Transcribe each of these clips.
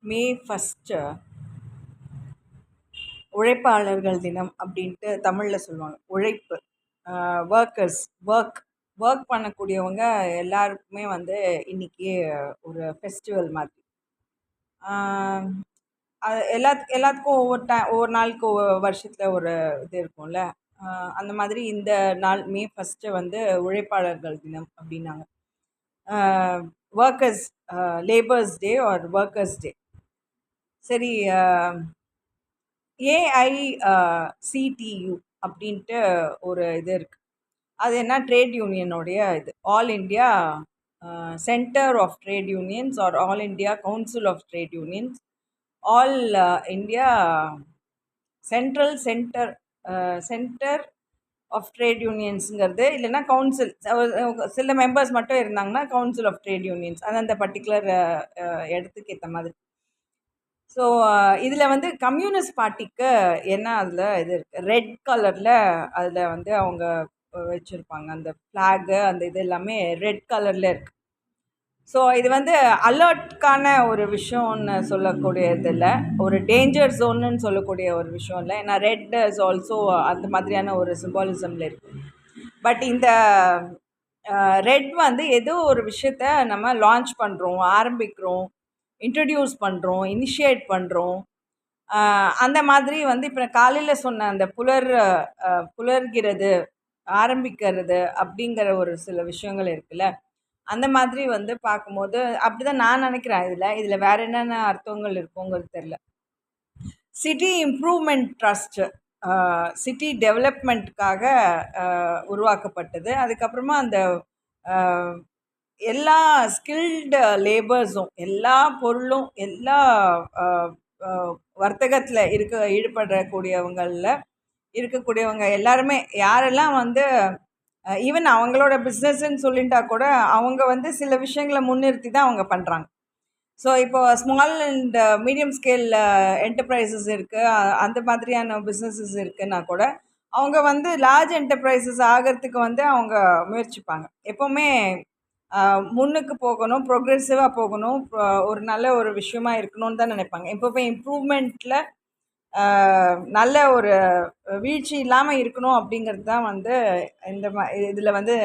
May first உழைப்பாளர்கள் தினம் அப்படின்ட்டு தமிழில் சொல்லுவாங்க. உழைப்பு, ஒர்க்கர்ஸ், ஒர்க் பண்ணக்கூடியவங்க எல்லாருக்குமே வந்து இன்னைக்கு ஒரு ஃபெஸ்டிவல் மாதிரி. ஆஹ் அது எல்லாத்துக்கும் ஒவ்வொரு நாளுக்கு வருஷத்தில் ஒரு இது இருக்கும்ல. அந்த மாதிரி இந்த நாள் மே ஃபஸ்ட்டு வந்து உழைப்பாளர்கள் தினம் அப்படின்னாங்க. Workers, labours day or workers day. சரி, ஏஐசிடியு அப்படின்ட்டு ஒரு இது இருக்குது. அது என்ன, ட்ரேட் யூனியனுடைய இது, all India centre of trade unions or all India council of trade unions, all India centre of trade யூனியன்ஸுங்கிறது, இல்லைன்னா கவுன்சில், சில மெம்பர்ஸ் மட்டும் இருந்தாங்கன்னா கவுன்சில் ஆஃப் ட்ரேட் யூனியன்ஸ், அது அந்த பர்டிகுலர் இடத்துக்கு ஏற்ற மாதிரி. ஸோ இதில் வந்து கம்யூனிஸ்ட் பார்ட்டிக்கு என்ன, அதில் இது இருக்குது, ரெட் கலரில் அதில் வந்து அவங்க வச்சுருப்பாங்க அந்த ஃப்ளாகு, அந்த இது எல்லாமே ரெட் கலரில் இருக்குது. ஸோ இது வந்து அலர்ட்கான ஒரு விஷயம்னு சொல்லக்கூடியது இல்லை, ஒரு டேஞ்சர் ஜோன்னு சொல்லக்கூடிய ஒரு விஷயம் இல்லை. ஏன்னா ரெட் இஸ் ஆல்சோ அந்த மாதிரியான ஒரு சிம்பாலிசமில் இருக்குது. பட் இந்த ரெட் வந்து ஏதோ ஒரு விஷயத்த நம்ம லான்ச் பண்ணுறோம், ஆரம்பிக்கிறோம், இன்ட்ரடியூஸ் பண்ணுறோம், இனிஷியேட் பண்ணுறோம். அந்த மாதிரி வந்து இப்போ காலையில் சொன்ன அந்த புலர்கிறது, ஆரம்பிக்கிறது அப்படிங்கிற ஒரு சில விஷயங்கள் இருக்குல்ல, அந்த மாதிரி வந்து பார்க்கும்போது அப்படி தான் நான் நினைக்கிறேன். இதில் வேறு என்னென்ன அர்த்தங்கள் இருக்குங்கிறது தெரில. சிட்டி இம்ப்ரூவ்மெண்ட் ட்ரஸ்ட்டு, சிட்டி டெவலப்மெண்ட்டுக்காக உருவாக்கப்பட்டது. அதுக்கப்புறமா அந்த எல்லா ஸ்கில்டு லேபர்ஸும், எல்லா பொருளும், எல்லா வர்த்தகத்தில் ஈடுபடக்கூடியவங்களில் இருக்கக்கூடியவங்க எல்லாருமே, யாரெல்லாம் வந்து ஈவன் அவங்களோட பிஸ்னஸ்ன்னு சொல்லிட்டா கூட அவங்க வந்து சில விஷயங்களை முன்னிறுத்தி தான் அவங்க பண்ணுறாங்க. ஸோ இப்போ small and medium scale enterprises இருக்குது, அந்த மாதிரியான பிஸ்னஸஸ் இருக்குன்னா கூட அவங்க வந்து லார்ஜ் என்டர்பிரைசஸ் ஆகிறதுக்கு வந்து அவங்க முயற்சிப்பாங்க. எப்போவுமே முன்னுக்கு போகணும், ப்ரோக்ரெசிவாக போகணும், ஒரு நல்ல ஒரு விஷயமா இருக்கணும்னு தான் நினைப்பாங்க. எப்போவுமே இம்ப்ரூவ்மெண்ட்டில் நல்ல ஒரு வீழ்ச்சி இல்லாமல் இருக்கணும் அப்படிங்கிறது தான் வந்து இந்த இதில் வந்து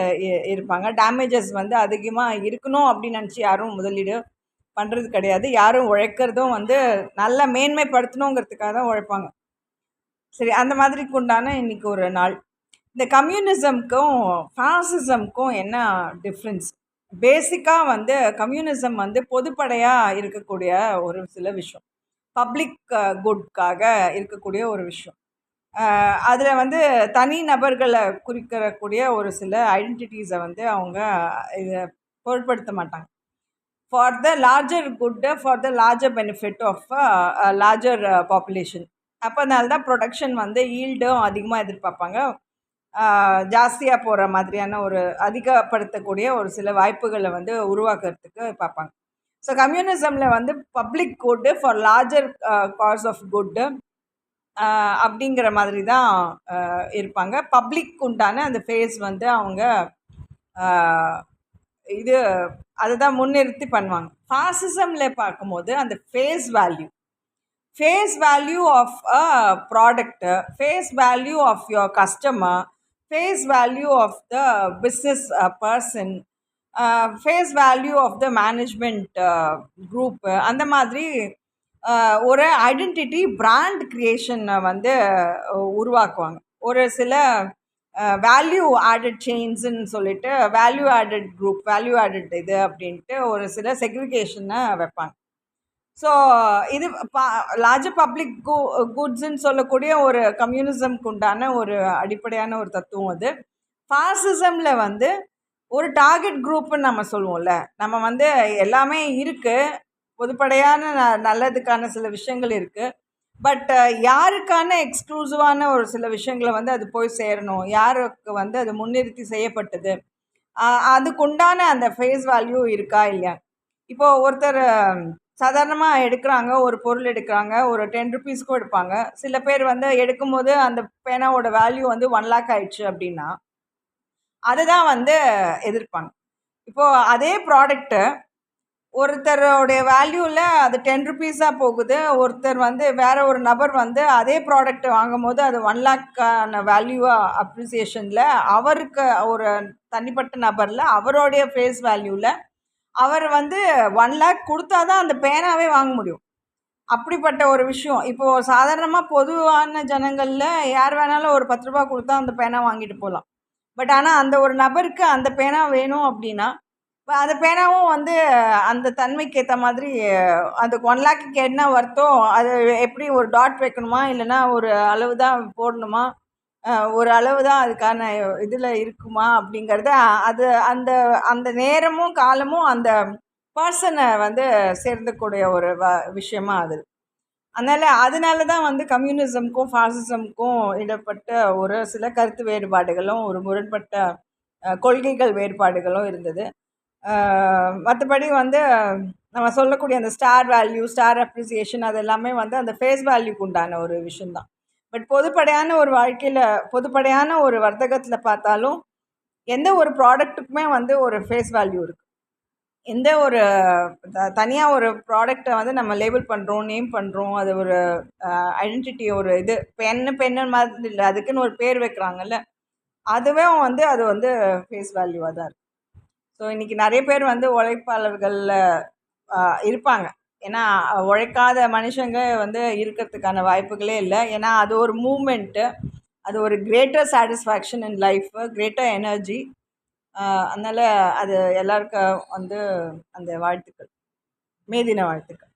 இருப்பாங்க. டேமேஜஸ் வந்து அதிகமாக இருக்கணும் அப்படின்னு நினச்சி யாரும் முதலீடு பண்ணுறது கிடையாது. யாரும் உழைக்கிறதும் வந்து நல்ல மேன்மைப்படுத்தணுங்கிறதுக்காக தான் உழைப்பாங்க. சரி, அந்த மாதிரிக்கு உண்டான இன்றைக்கி ஒரு நாள். இந்த கம்யூனிசம்க்கும் ஃபாசிசம்க்கும் என்ன டிஃப்ரென்ஸ்? பேசிக்காக வந்து கம்யூனிசம் வந்து பொதுப்படையாக இருக்கக்கூடிய ஒரு சில விஷயம், பப்ளிக் குட்காக இருக்கக்கூடிய ஒரு விஷயம். அதில் வந்து தனி நபர்களை குறிக்கக்கூடிய ஒரு சில ஐடென்டிட்டிஸை வந்து அவங்க இதை பொருட்படுத்த மாட்டாங்க. For the larger good, for the larger benefit of larger population. அப்போனால தான் ப்ரொடக்ஷன் வந்து ஈல்டும் அதிகமாக எதிர்பார்ப்பாங்க, ஜாஸ்தியாக போகிற மாதிரியான ஒரு அதிகப்படுத்தக்கூடிய ஒரு சில வாய்ப்புகளை வந்து உருவாக்குறதுக்கு பார்ப்பாங்க. ஸோ கம்யூனிசமில் வந்து public good for larger cause of good அப்படிங்கிற மாதிரி தான் இருப்பாங்க. பப்ளிக் உண்டான அந்த ஃபேஸ் வந்து அவங்க இது அதுதான் முன்னிறுத்தி பண்ணுவாங்க. ஃபாசிசமில் பார்க்கும்போது அந்த face value of a product, face value of your customer, face value of the business person, face value of the management group, அந்த மாதிரி ஒரு ஐடென்டிட்டி பிராண்ட் க்ரியேஷனை வந்து உருவாக்குவாங்க. ஒரு சில வேல்யூ ஆடட் செயின்ஸுன்னு சொல்லிட்டு value added group, value added இது அப்படின்ட்டு ஒரு சில செக்ரிகேஷனை வைப்பாங்க. ஸோ இது லார்ஜர் பப்ளிக் குட்ஸுன்னு சொல்லக்கூடிய ஒரு கம்யூனிசம்க்கு உண்டான ஒரு அடிப்படையான ஒரு தத்துவம் அது. ஃபாசிசமில் வந்து ஒரு டார்கெட் குரூப்புன்னு நம்ம சொல்லுவோம்ல, நம்ம வந்து எல்லாமே இருக்குது, பொதுப்படையான நல்லதுக்கான சில விஷயங்கள் இருக்குது, பட் யாருக்கான எக்ஸ்க்ளூசிவான ஒரு சில விஷயங்களை வந்து அது போய் சேரணும், யாருக்கு வந்து அது முன்னிறுத்தி செய்யப்பட்டது, அதுக்குண்டான அந்த ஃபேஸ் வேல்யூ இருக்கா இல்லையா? இப்போது ஒருத்தர் சாதாரணமாக எடுக்கிறாங்க, ஒரு பொருள் எடுக்கிறாங்க, ஒரு 10 ருபீஸ்க்கும் எடுப்பாங்க. சில பேர் வந்து எடுக்கும்போது அந்த பேனாவோட வேல்யூ வந்து 1 லேக் ஆயிடுச்சு அப்படின்னா அதை தான் வந்து எதிர்ப்பாங்க. இப்போது அதே ப்ராடக்ட்டு ஒருத்தருடைய வேல்யூவில் அது 10 ருபீஸாக போகுது. ஒருத்தர் வந்து வேற ஒரு நபர் வந்து அதே ப்ராடக்ட் வாங்கும்போது அது 1,00,000க்கான வேல்யூவாக அப்ரிசியேஷனில் அவருக்கு ஒரு தனிப்பட்ட நபரில் அவருடைய ஃபேஸ் வேல்யூவில் அவர் வந்து 1,00,000 கொடுத்தா தான் அந்த பேனாவே வாங்க முடியும். அப்படிப்பட்ட ஒரு விஷயம். இப்போது சாதாரணமாக பொதுவான ஜனங்களில் யார் வேணாலும் ஒரு 10 ரூபா கொடுத்தா அந்த பேனா வாங்கிட்டு போகலாம். பட் ஆனால் அந்த ஒரு நபருக்கு அந்த பேனா வேணும் அப்படின்னா அந்த பேனாவும் வந்து அந்த தன்மைக்கு ஏற்ற மாதிரி அதுக்கு 1,00,000க்கு என்ன வர்த்தோ அது எப்படி ஒரு டாட் வைக்கணுமா இல்லைன்னா ஒரு அளவு தான் போடணுமா ஒரு அளவு தான் அதுக்கான இதில் இருக்குமா அப்படிங்கிறத அது அந்த அந்த நேரமும் காலமும் அந்த பர்சனை வந்து சேர்ந்தக்கூடிய ஒரு விஷயமா ஆகுது. அதனால தான் வந்து கம்யூனிசம்க்கும் ஃபாசிசம்க்கும் இடப்பட்ட ஒரு சில கருத்து வேறுபாடுகளும் ஒரு முரண்பட்ட கொள்கைகள் வேறுபாடுகளும் இருந்தது. மற்றபடி வந்து நம்ம சொல்லக்கூடிய அந்த ஸ்டார் வேல்யூ ஸ்டார் அப்ரிசியேஷன் அது எல்லாமே வந்து அந்த ஃபேஸ் வேல்யூக்கு உண்டான ஒரு விஷயந்தான். பட் பொதுப்படையான ஒரு வாழ்க்கையில் பொதுப்படையான ஒரு வர்த்தகத்தில் பார்த்தாலும் எந்த ஒரு ப்ராடக்ட்டுக்குமே வந்து ஒரு ஃபேஸ் வேல்யூ இருக்குது. எந்த ஒரு தனியாக ஒரு ப்ராடக்டை வந்து நம்ம லேபிள் பண்ணுறோம் நேம் பண்ணுறோம் அது ஒரு ஐடென்டிட்டி ஒரு இது பென்னு மாதிரி இல்லை அதுக்குன்னு ஒரு பேர் வைக்கிறாங்கல்ல அதுவே வந்து அது வந்து ஃபேஸ் வேல்யூவாக தான் இருக்குது. ஸோ இன்றைக்கி நிறைய பேர் வந்து உழைப்பாளர்களில் இருப்பாங்க. ஏன்னா உழைக்காத மனுஷங்க வந்து இருக்கிறதுக்கான வாய்ப்புகளே இல்லை. ஏன்னா அது ஒரு மூமெண்ட்டு, அது ஒரு greater satisfaction in life, greater energy. அதனால் அது எல்லாருக்கும் வந்து அந்த வாழ்த்துக்கள், மே தின வாழ்த்துக்கள்.